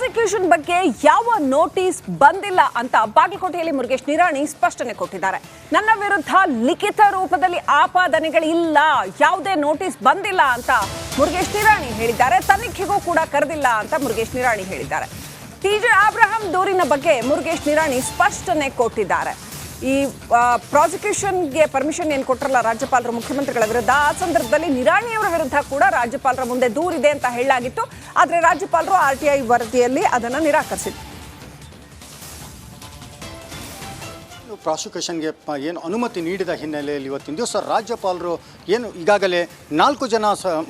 Prosecution ಬಗ್ಗೆ ಯಾವ notice ಬಂದಿಲ್ಲ ಅಂತ ಬಾಗಲಕೋಟೆಯಲ್ಲಿ ಮುರುಗೇಶ್ ನಿರಾಣಿ ಸ್ಪಷ್ಟನೆ ಕೊಟ್ಟಿದ್ದಾರೆ. ನನ್ನ ವಿರುದ್ಧ ಲಿಖಿತ ರೂಪದಲ್ಲಿ ಆಪಾದನೆಗಳಿಲ್ಲ, ಯಾವುದೇ ನೋಟಿಸ್ ಬಂದಿಲ್ಲ ಅಂತ ಮುರುಗೇಶ್ ನಿರಾಣಿ ಹೇಳಿದ್ದಾರೆ. ತನಿಖೆಗೂ ಕೂಡ ಕರೆದಿಲ್ಲ ಅಂತ ಮುರುಗೇಶ್ ನಿರಾಣಿ ಹೇಳಿದ್ದಾರೆ. ಟಿಜೆ ಅಬ್ರಹಾಂ ದೂರಿನ ಬಗ್ಗೆ ಮುರುಗೇಶ್ ನಿರಾಣಿ ಸ್ಪಷ್ಟನೆ ಕೊಟ್ಟಿದ್ದಾರೆ. ಈ ಪ್ರಾಸಿಕ್ಯೂಷನ್ಗೆ ಪರ್ಮಿಷನ್ ಏನು ಕೊಟ್ಟರಲ್ಲ ರಾಜ್ಯಪಾಲರು ಮುಖ್ಯಮಂತ್ರಿಗಳ ವಿರುದ್ಧ, ಆ ಸಂದರ್ಭದಲ್ಲಿ ನಿರಾಣಿಯವರ ವಿರುದ್ಧ ಕೂಡ ರಾಜ್ಯಪಾಲರ ಮುಂದೆ ದೂರಿದೆ ಅಂತ ಹೇಳಲಾಗಿತ್ತು. ಆದರೆ ರಾಜ್ಯಪಾಲರು RTI ವರದಿಯಲ್ಲಿ ಅದನ್ನು ನಿರಾಕರಿಸಿದ್ರು. ಪ್ರಾಸಿಕ್ಯೂಷನ್ಗೆ ಏನು ಅನುಮತಿ ನೀಡಿದ ಹಿನ್ನೆಲೆಯಲ್ಲಿ ಇವತ್ತಿನ ದಿವಸ ರಾಜ್ಯಪಾಲರು ಏನು ಈಗಾಗಲೇ 4 ಜನ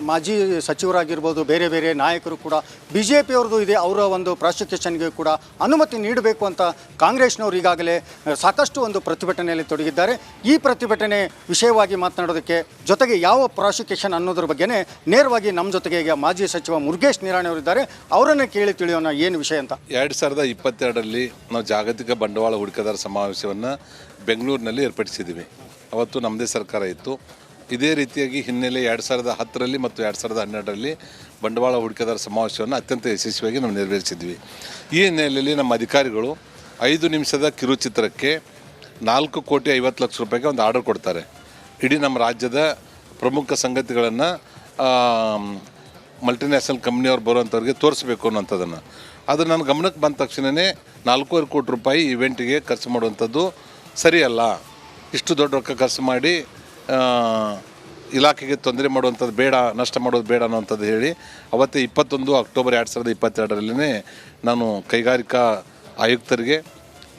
ಮಾಜಿ ಸಚಿವರಾಗಿರ್ಬೋದು, ಬೇರೆ ಬೇರೆ ನಾಯಕರು ಕೂಡ BJPಯವ್ರದ್ದು ಇದೆ, ಅವರ ಒಂದು ಪ್ರಾಸಿಕ್ಯೂಷನ್ಗೆ ಕೂಡ ಅನುಮತಿ ನೀಡಬೇಕು ಅಂತ ಕಾಂಗ್ರೆಸ್ನವರು ಈಗಾಗಲೇ ಸಾಕಷ್ಟು ಒಂದು ಪ್ರತಿಭಟನೆಯಲ್ಲಿ ತೊಡಗಿದ್ದಾರೆ. ಈ ಪ್ರತಿಭಟನೆ ವಿಷಯವಾಗಿ ಮಾತನಾಡೋದಕ್ಕೆ ಜೊತೆಗೆ ಯಾವ ಪ್ರಾಸಿಕ್ಯೂಷನ್ ಅನ್ನೋದ್ರ ಬಗ್ಗೆನೇ ನೇರವಾಗಿ ನಮ್ಮ ಜೊತೆಗೆ ಈಗ ಮಾಜಿ ಸಚಿವ ಮುರುಗೇಶ್ ನಿರಾಣಿ ಅವರಿದ್ದಾರೆ. ಅವರನ್ನೇ ಕೇಳಿ ತಿಳಿಯೋಣ ಏನು ವಿಷಯ ಅಂತ. 2022ರಲ್ಲಿ ನಾವು ಜಾಗತಿಕ ಬಂಡವಾಳ ಹೂಡಿಕೆದಾರ ಸಮಾವೇಶವನ್ನು ಬೆಂಗಳೂರಿನಲ್ಲಿ ಏರ್ಪಡಿಸಿದ್ದೀವಿ. ಅವತ್ತು ನಮ್ಮದೇ ಸರ್ಕಾರ ಇತ್ತು. ಇದೇ ರೀತಿಯಾಗಿ ಹಿನ್ನೆಲೆ 2010ರಲ್ಲಿ ಮತ್ತು 2012ರಲ್ಲಿ ಬಂಡವಾಳ ಹೂಡಿಕೆದಾರ ಸಮಾವೇಶವನ್ನು ಅತ್ಯಂತ ಯಶಸ್ವಿಯಾಗಿ ನಾವು ನೆರವೇರಿಸಿದ್ವಿ. ಈ ಹಿನ್ನೆಲೆಯಲ್ಲಿ ನಮ್ಮ ಅಧಿಕಾರಿಗಳು 5 ನಿಮಿಷದ ಕಿರುಚಿತ್ರಕ್ಕೆ 4,50,00,000 ಒಂದು ಆರ್ಡರ್ ಕೊಡ್ತಾರೆ. ಇಡೀ ನಮ್ಮ ರಾಜ್ಯದ ಪ್ರಮುಖ ಸಂಗತಿಗಳನ್ನು ಮಲ್ಟಿನ್ಯಾಷನಲ್ ಕಂಪ್ನಿಯವ್ರು ಬರುವಂಥವ್ರಿಗೆ ತೋರಿಸ್ಬೇಕು ಅನ್ನೋಂಥದ್ದನ್ನು. ಅದು ನನ್ನ ಗಮನಕ್ಕೆ ಬಂದ ತಕ್ಷಣವೇ 4,500 ಕೋಟಿ ರೂಪಾಯಿ ಇವೆಂಟಿಗೆ ಖರ್ಚು ಮಾಡುವಂಥದ್ದು ಸರಿಯಲ್ಲ, ಇಷ್ಟು ದೊಡ್ಡ ರೊಕ್ಕ ಖರ್ಚು ಮಾಡಿ ಇಲಾಖೆಗೆ ತೊಂದರೆ ಮಾಡುವಂಥದ್ದು ಬೇಡ, ನಷ್ಟ ಮಾಡೋದು ಬೇಡ ಅನ್ನೋವಂಥದ್ದು ಹೇಳಿ ಅವತ್ತೇ 21 ಅಕ್ಟೋಬರ್ 2022ರಲ್ಲಿ ನಾನು ಕೈಗಾರಿಕಾ ಆಯುಕ್ತರಿಗೆ,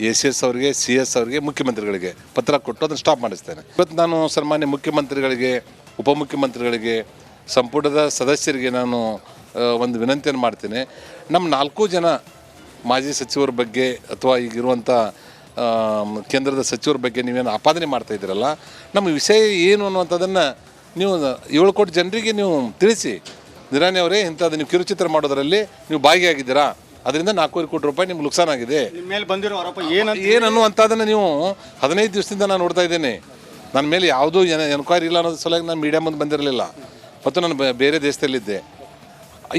ACS ಅವರಿಗೆ, CS ಅವರಿಗೆ, ಮುಖ್ಯಮಂತ್ರಿಗಳಿಗೆ ಪತ್ರ ಕೊಟ್ಟು ಅದನ್ನು ಸ್ಟಾಪ್ ಮಾಡಿಸ್ತೇನೆ. ಇವತ್ತು ನಾನು ಸನ್ಮಾನ್ಯ ಮುಖ್ಯಮಂತ್ರಿಗಳಿಗೆ, ಉಪಮುಖ್ಯಮಂತ್ರಿಗಳಿಗೆ, ಸಂಪುಟದ ಸದಸ್ಯರಿಗೆ ನಾನು ಒಂದು ವಿನಂತಿಯನ್ನು ಮಾಡ್ತೇನೆ. ನಮ್ಮ 4 ಜನ ಮಾಜಿ ಸಚಿವರ ಬಗ್ಗೆ ಅಥವಾ ಈಗಿರುವಂಥ ಕೇಂದ್ರದ ಸಚಿವರ ಬಗ್ಗೆ ನೀವೇನು ಆಪಾದನೆ ಮಾಡ್ತಾಯಿದ್ದೀರಲ್ಲ, ನಮ್ಮ ವಿಷಯ ಏನು ಅನ್ನುವಂಥದ್ದನ್ನು ನೀವು 7 ಕೋಟಿ ಜನರಿಗೆ ನೀವು ತಿಳಿಸಿ. ನಿರಾಣಿ ಅವರೇ, ಇಂಥದ್ದು ನೀವು ಕಿರುಚಿತ್ರ ಮಾಡೋದರಲ್ಲಿ ನೀವು ಭಾಗಿಯಾಗಿದ್ದೀರಾ, ಅದರಿಂದ 4,500 ಕೋಟಿ ರೂಪಾಯಿ ನಿಮ್ಗೆ ನುಕ್ಸಾನ್ ಆಗಿದೆ, ನಿಮ್ಮ ಮೇಲೆ ಬಂದಿರೋ ಆರೋಪ ಏನು ಅನ್ನುವಂಥದ್ದನ್ನು ನೀವು 15 ದಿವಸದಿಂದ ನಾನು ನೋಡ್ತಾ ಇದ್ದೇನೆ. ನನ್ನ ಮೇಲೆ ಯಾವುದೂ ಎನ್ಕ್ವೈರಿ ಇಲ್ಲ ಅನ್ನೋದು ಸಲುವಾಗಿ ನಾನು ಮೀಡಿಯಾ ಮುಂದೆ ಬಂದಿರಲಿಲ್ಲ ಮತ್ತು ನಾನು ಬೇರೆ ದೇಶದಲ್ಲಿದ್ದೆ.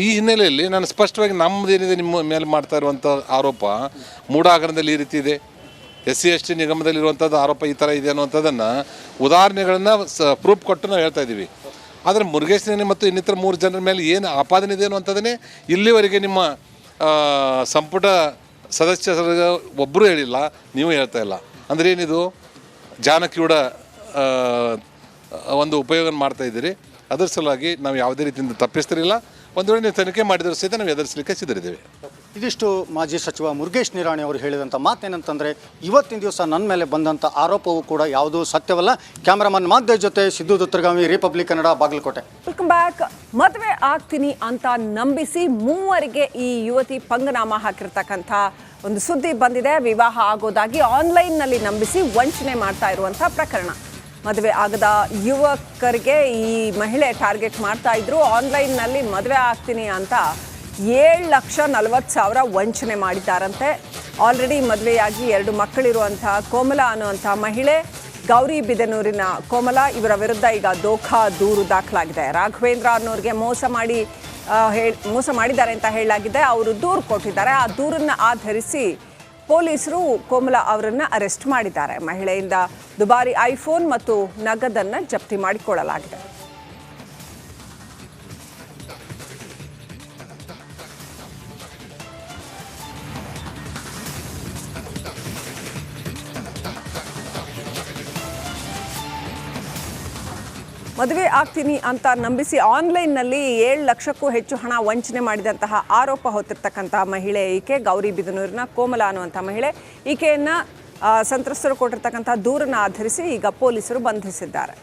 ಈ ಹಿನ್ನೆಲೆಯಲ್ಲಿ ನಾನು ಸ್ಪಷ್ಟವಾಗಿ ನಮ್ಮದೇನಿದೆ ನಿಮ್ಮ ಮೇಲೆ ಮಾಡ್ತಾ ಇರುವಂಥ ಆರೋಪ ಮೂಢ ಹಗರಣದಲ್ಲಿ ಈ ರೀತಿ ಇದೆ, SC/ST ನಿಗಮದಲ್ಲಿರುವಂಥದ್ದು ಆರೋಪ ಈ ಥರ ಇದೆ ಅನ್ನುವಂಥದ್ದನ್ನು ಉದಾಹರಣೆಗಳನ್ನು ಪ್ರೂಫ್ ಕೊಟ್ಟು ನಾವು ಹೇಳ್ತಾ ಇದ್ದೀವಿ. ಆದರೆ ಮುರುಗೇಶ್ ನಿರಾಣಿ ಮತ್ತು ಇನ್ನಿತರ 3 ಜನರ ಮೇಲೆ ಏನು ಆಪಾದನೆ ಇದೆ ಅನ್ನುವಂಥದ್ದನ್ನೇ ಇಲ್ಲಿವರೆಗೆ ನಿಮ್ಮ ಸಂಪುಟ ಸದಸ್ಯರಿಗೆ ಒಬ್ಬರು ಹೇಳಿಲ್ಲ, ನೀವು ಹೇಳ್ತಾ ಇಲ್ಲ. ಅಂದರೆ ಏನಿದು ಜಾನಕಿಯೂಡ ಒಂದು ಉಪಯೋಗ ಮಾಡ್ತಾಯಿದ್ದೀರಿ. ಅದರ ಸಲುವಾಗಿ ನಾವು ಯಾವುದೇ ರೀತಿಯಿಂದ ತಪ್ಪಿಸ್ತಿರಲಿಲ್ಲ. ಒಂದು ವೇಳೆ ನೀವು ತನಿಖೆ ಮಾಡಿದರೂ ಸಹಿತ ನಾವು ಎದುರಿಸಲಿಕ್ಕೆ ಸಿದ್ಧರಿದ್ದೇವೆ. ಇದಿಷ್ಟು ಮಾಜಿ ಸಚಿವ ಮುರುಗೇಶ್ ನಿರಾಣಿ ಅವರು ಹೇಳಿದಂಥ ಮಾತೇನಂತಂದರೆ, ಇವತ್ತಿನ ದಿವಸ ನನ್ನ ಮೇಲೆ ಬಂದಂಥ ಆರೋಪವೂ ಕೂಡ ಯಾವುದೂ ಸತ್ಯವಲ್ಲ. ಕ್ಯಾಮ್ರಾಮನ್ ಮಾಧ್ಯ ಜೊತೆ ಸಿದ್ದು ದುತ್ತರಗಾಮಿ, Republic Kannada, Bagalkot. Welcome back. ಮದುವೆ ಆಗ್ತೀನಿ ಅಂತ ನಂಬಿಸಿ 3 ಈ ಯುವತಿ ಪಂಗನಾಮ ಹಾಕಿರ್ತಕ್ಕಂಥ ಒಂದು ಸುದ್ದಿ ಬಂದಿದೆ. ವಿವಾಹ ಆಗೋದಾಗಿ ಆನ್ಲೈನ್ನಲ್ಲಿ ನಂಬಿಸಿ ವಂಚನೆ ಮಾಡ್ತಾ ಇರುವಂಥ ಪ್ರಕರಣ. ಮದುವೆ ಆಗದ ಯುವಕರಿಗೆ ಈ ಮಹಿಳೆ ಟಾರ್ಗೆಟ್ ಮಾಡ್ತಾ ಇದ್ರು. ಆನ್ಲೈನ್ನಲ್ಲಿ ಮದುವೆ ಆಗ್ತೀನಿ ಅಂತ 7,40,000 ವಂಚನೆ ಮಾಡಿದ್ದಾರಂತೆ. ಆಲ್ರೆಡಿ ಮದುವೆಯಾಗಿ 2 ಮಕ್ಕಳಿರುವಂಥ ಕೋಮಲ ಅನ್ನುವಂಥ ಮಹಿಳೆ, ಗೌರಿಬಿದನೂರಿನ ಕೋಮಲ, ಇವರ ವಿರುದ್ಧ ಈಗ ದೂರು ದಾಖಲಾಗಿದೆ. ರಾಘವೇಂದ್ರ ಅನ್ನೋರಿಗೆ ಮೋಸ ಮಾಡಿದ್ದಾರೆ ಅಂತ ಹೇಳಲಾಗಿದೆ. ಅವರು ದೂರು ಕೊಟ್ಟಿದ್ದಾರೆ. ಆ ದೂರನ್ನು ಆಧರಿಸಿ ಪೊಲೀಸರು ಕೋಮಲ ಅವರನ್ನು ಅರೆಸ್ಟ್ ಮಾಡಿದ್ದಾರೆ. ಮಹಿಳೆಯಿಂದ ದುಬಾರಿ ಐಫೋನ್ ಮತ್ತು ನಗದನ್ನು ಜಪ್ತಿ ಮಾಡಿಕೊಳ್ಳಲಾಗಿದೆ. ಮದುವೆ ಆಗ್ತೀನಿ ಅಂತ ನಂಬಿಸಿ ಆನ್ಲೈನ್ನಲ್ಲಿ 7 ಲಕ್ಷಕ್ಕೂ ಹೆಚ್ಚು ಹಣ ವಂಚನೆ ಮಾಡಿದಂತಹ ಆರೋಪ ಹೊತ್ತಿರ್ತಕ್ಕಂಥ ಮಹಿಳೆ ಈಕೆ. ಗೌರಿಬಿದನೂರಿನ ಕೋಮಲ ಅನ್ನುವಂಥ ಮಹಿಳೆ. ಈಕೆಯನ್ನು ಸಂತ್ರಸ್ತರು ಕೊಟ್ಟಿರ್ತಕ್ಕಂಥ ದೂರನ್ನು ಆಧರಿಸಿ ಈಗ ಪೊಲೀಸರು ಬಂಧಿಸಿದ್ದಾರೆ.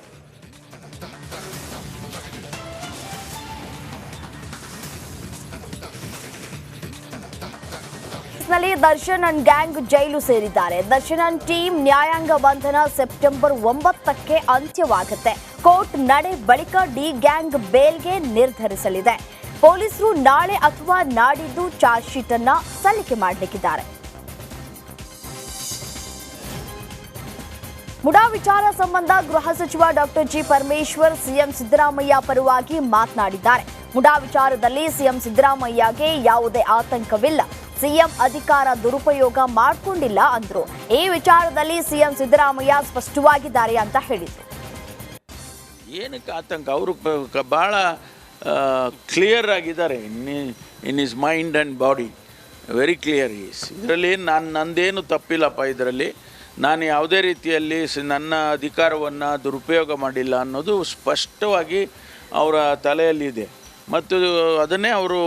ದರ್ಶನ್ ಅಂಡ್ ಗ್ಯಾಂಗ್ ಜೈಲು ಸೇರಿದ್ದಾರೆ. ದರ್ಶನ್ ಅಂಡ್ ಟೀಮ್ ನ್ಯಾಯಾಂಗ ಬಂಧನ ಸೆಪ್ಟೆಂಬರ್ 9ಕ್ಕೆ ಅಂತ್ಯವಾಗುತ್ತೆ. ಕೋರ್ಟ್ ನಡೆ ಬಳಿಕ ಡಿ ಗ್ಯಾಂಗ್ ಬೇಲ್ಗೆ ನಿರ್ಧರಿಸಲಿದೆ. ಪೊಲೀಸರು ನಾಳೆ ಅಥವಾ ನಾಡಿದ್ದು ಚಾರ್ಜ್ ಶೀಟ್ ಅನ್ನು ಸಲ್ಲಿಕೆ ಮಾಡಲಿದ್ದಾರೆ. ಮುಡಾ ವಿಚಾರ ಸಂಬಂಧ ಗೃಹ ಸಚಿವ doctor G Parameshwar CM Siddaramaiah ಪರವಾಗಿ ಮಾತನಾಡಿದ್ದಾರೆ. ಮುಡಾ ವಿಚಾರದಲ್ಲಿ ಸಿಎಂ ಸಿದ್ದರಾಮಯ್ಯಗೆ ಯಾವುದೇ ಆತಂಕವಿಲ್ಲ. ಸಿಎಂ ಅಧಿಕಾರ ದುರುಪಯೋಗ ಮಾಡಿಕೊಂಡಿಲ್ಲ ಅಂದ್ರು. ಈ ವಿಚಾರದಲ್ಲಿ ಸಿಎಂ ಸಿದ್ದರಾಮಯ್ಯ ಸ್ಪಷ್ಟವಾಗಿದ್ದಾರೆ ಅಂತ ಹೇಳಿದ್ರು. ಏನಕ್ಕೆ ಆತಂಕ? ಅವರು ಭಾಳ ಕ್ಲಿಯರ್ ಆಗಿದ್ದಾರೆ in is mind and body, very clear is. ಇದರಲ್ಲಿ ನಂದೇನು ತಪ್ಪಿಲ್ಲಪ್ಪ. ಇದರಲ್ಲಿ ನಾನು ಯಾವುದೇ ರೀತಿಯಲ್ಲಿ ನನ್ನ ಅಧಿಕಾರವನ್ನು ದುರುಪಯೋಗ ಮಾಡಿಲ್ಲ ಅನ್ನೋದು ಸ್ಪಷ್ಟವಾಗಿ ಅವರ ತಲೆಯಲ್ಲಿದೆ ಮತ್ತು ಅದನ್ನೇ ಅವರು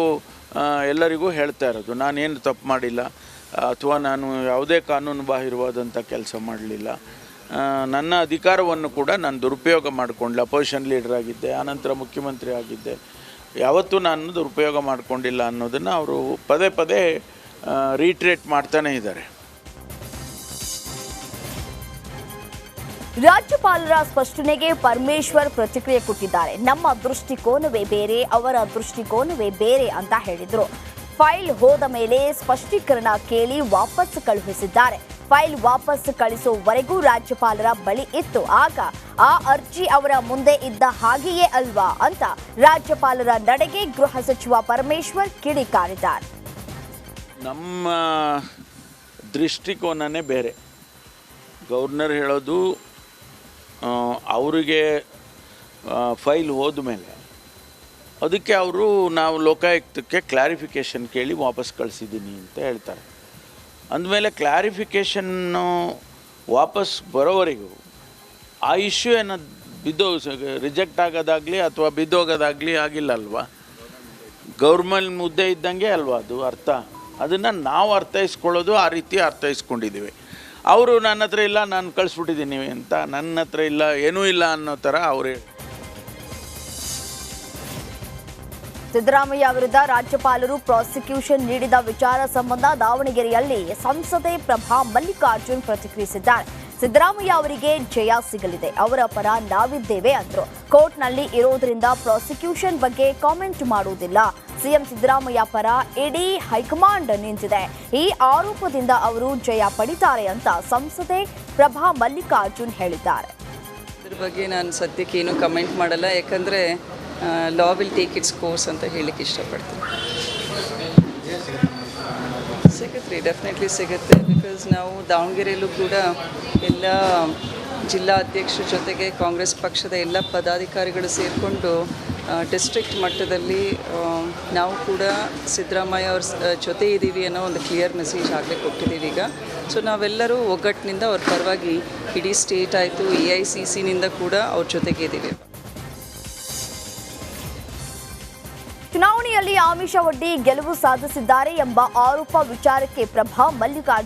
ಎಲ್ಲರಿಗೂ ಹೇಳ್ತಾ ಇರೋದು. ನಾನೇನು ತಪ್ಪು ಮಾಡಿಲ್ಲ ಅಥವಾ ನಾನು ಯಾವುದೇ ಕಾನೂನು ಬಾಹಿರವಾದಂಥ ಕೆಲಸ ಮಾಡಲಿಲ್ಲ. ನನ್ನ ಅಧಿಕಾರವನ್ನು ಕೂಡ ನಾನು ದುರುಪಯೋಗ ಮಾಡಿಕೊಂಡಿಲ್ಲ. ಅಪೋಸಿಷನ್ ಲೀಡರ್ ಆಗಿದ್ದೆ, ಆನಂತರ ಮುಖ್ಯಮಂತ್ರಿ ಆಗಿದ್ದೆ. ಯಾವತ್ತೂ ನಾನು ದುರುಪಯೋಗ ಮಾಡಿಕೊಂಡಿಲ್ಲ ಅನ್ನೋದನ್ನು ಅವರು ಪದೇ ಪದೇ ರೀಟ್ರೇಟ್ ಮಾಡ್ತಾನೇ ಇದ್ದಾರೆ. ರಾಜ್ಯಪಾಲರ ಸ್ಪಷ್ಟನೆಗೆ ಪರಮೇಶ್ವರ್ ಪ್ರತಿಕ್ರಿಯೆ ಕೊಟ್ಟಿದ್ದಾರೆ. ನಮ್ಮ ದೃಷ್ಟಿಕೋನವೇ ಬೇರೆ, ಅವರ ದೃಷ್ಟಿಕೋನವೇ ಬೇರೆ ಅಂತ ಹೇಳಿದ್ರು. ಫೈಲ್ ಹೋದ ಮೇಲೆ ಸ್ಪಷ್ಟೀಕರಣ ಕೇಳಿ ವಾಪಸ್ ಕಳುಹಿಸಿದ್ದಾರೆ. ಫೈಲ್ ವಾಪಸ್ ಕಳಿಸುವವರೆಗೂ ರಾಜ್ಯಪಾಲರ ಬಳಿ ಇತ್ತು. ಆಗ ಆ ಅರ್ಜಿ ಅವರ ಮುಂದೆ ಇದ್ದ ಹಾಗೆಯೇ ಅಲ್ವಾ ಅಂತ ರಾಜ್ಯಪಾಲರ ನಡೆಗೆ ಗೃಹ ಸಚಿವ ಪರಮೇಶ್ವರ್ ಕಿಡಿಕಾರಿದ್ದಾರೆ. ನಮ್ಮ ದೃಷ್ಟಿಕೋನನೇ ಬೇರೆ. ಗವರ್ನರ್ ಹೇಳೋದು ಅವರಿಗೆ ಫೈಲ್ ಹೋದ ಮೇಲೆ ಅದಕ್ಕೆ ಅವರು ನಾವು ಲೋಕಾಯುಕ್ತಕ್ಕೆ ಕ್ಲಾರಿಫಿಕೇಷನ್ ಕೇಳಿ ವಾಪಸ್ ಕಳಿಸಿದ್ದೀನಿ ಅಂತ ಹೇಳ್ತಾರೆ. ಅಂದಮೇಲೆ ಕ್ಲಾರಿಫಿಕೇಷನ್ನು ವಾಪಸ್ ಬರೋವರೆಗೂ ಆ ಇಶ್ಯೂ ಏನೋ ರಿಜೆಕ್ಟ್ ಆಗೋದಾಗಲಿ ಅಥವಾ ಬಿದ್ದೋಗೋದಾಗಲಿ ಆಗಿಲ್ಲ ಅಲ್ವಾ? ಗೌರ್ಮೆಂಟ್ ಮುದ್ದೆ ಇದ್ದಂಗೆ ಅಲ್ವಾ ಅದು ಅರ್ಥ. ಅದನ್ನು ನಾವು ಅರ್ಥೈಸ್ಕೊಳ್ಳೋದು ಆ ರೀತಿ ಅರ್ಥೈಸ್ಕೊಂಡಿದ್ದೀವಿ. ಅವರು ನನ್ನ ಹತ್ರ ಇಲ್ಲ, ನಾನು ಕಳಿಸ್ಬಿಟ್ಟಿದ್ದೀನಿ ಅಂತ, ನನ್ನ ಹತ್ರ ಇಲ್ಲ, ಏನೂ ಇಲ್ಲ ಅನ್ನೋ ಥರ ಅವರು. ಸಿದ್ದರಾಮಯ್ಯ ವಿರುದ್ಧ ರಾಜ್ಯಪಾಲರು ಪ್ರಾಸಿಕ್ಯೂಷನ್ ನೀಡಿದ ವಿಚಾರ ಸಂಬಂಧ ದಾವಣಗೆರೆಯಲ್ಲಿ ಸಂಸದೆ ಪ್ರಭಾ ಮಲ್ಲಿಕಾರ್ಜುನ್ ಪ್ರತಿಕ್ರಿಯಿಸಿದ್ದಾರೆ. ಸಿದ್ದರಾಮಯ್ಯ ಅವರಿಗೆ ಜಯ ಸಿಗಲಿದೆ, ಅವರ ಪರ ನಾವಿದ್ದೇವೆ ಅಂದ್ರು. ಕೋರ್ಟ್ನಲ್ಲಿ ಇರೋದ್ರಿಂದ ಪ್ರಾಸಿಕ್ಯೂಷನ್ ಬಗ್ಗೆ ಕಾಮೆಂಟ್ ಮಾಡುವುದಿಲ್ಲ. ಸಿಎಂ ಸಿದ್ದರಾಮಯ್ಯ ಪರ ಇಡೀ ಹೈಕಮಾಂಡ್ ನಿಂತಿದೆ. ಈ ಆರೋಪದಿಂದ ಅವರು ಜಯ ಪಡಿತಾರೆ ಅಂತ ಸಂಸದೆ ಪ್ರಭಾ ಮಲ್ಲಿಕಾರ್ಜುನ್ ಹೇಳಿದ್ದಾರೆ. ಇದ್ರ ಬಗ್ಗೆ ನಾನು ಸದ್ಯಕ್ಕೆ ಏನು ಕಮೆಂಟ್ ಮಾಡಲ್ಲ, ಯಾಕಂದರೆ law will take its course ಅಂತ ಹೇಳಲಿಕ್ಕೆ ಇಷ್ಟಪಡ್ತೀನಿ. ಸಿಗುತ್ತೆ, ಡೆಫಿನೆಟ್ಲಿ ಸಿಗುತ್ತೆ. ಬಿಕಾಸ್ ನಾವು ದಾವಣಗೆರೆಯಲ್ಲೂ ಕೂಡ ಎಲ್ಲ ಜಿಲ್ಲಾ ಅಧ್ಯಕ್ಷರ ಜೊತೆಗೆ ಕಾಂಗ್ರೆಸ್ ಪಕ್ಷದ ಎಲ್ಲ ಪದಾಧಿಕಾರಿಗಳು ಸೇರಿಕೊಂಡು ಡಿಸ್ಟ್ರಿಕ್ಟ್ ಮಟ್ಟದಲ್ಲಿ ನಾವು ಕೂಡ ಸಿದ್ದರಾಮಯ್ಯ ಅವ್ರ ಜೊತೆ ಇದ್ದೀವಿ ಅನ್ನೋ ಒಂದು ಕ್ಲಿಯರ್ ಮೆಸೇಜ್ ಆಗಲೇ ಕೊಟ್ಟಿದ್ದೀವಿ ಈಗ. ಸೊ ನಾವೆಲ್ಲರೂ ಒಗ್ಗಟ್ಟಿನಿಂದ ಅವ್ರ ಪರವಾಗಿ ಇಡೀ ಸ್ಟೇಟ್ ಆಯಿತು, AICCನಿಂದ ಕೂಡ ಅವ್ರ ಜೊತೆಗೆ ಇದ್ದೀವಿ. ಚುನಾವಣೆಯಲ್ಲಿ ಆಮಿಷ ಒಡ್ಡಿ ಗೆಲುವು ಸಾಧಿಸಿದ್ದಾರೆ ಎಂಬ ಆರೋಪ ವಿಚಾರಕ್ಕೆ ಪ್ರಭಾ ಮಲ್ಲಿಕಾರ್ಜುನ್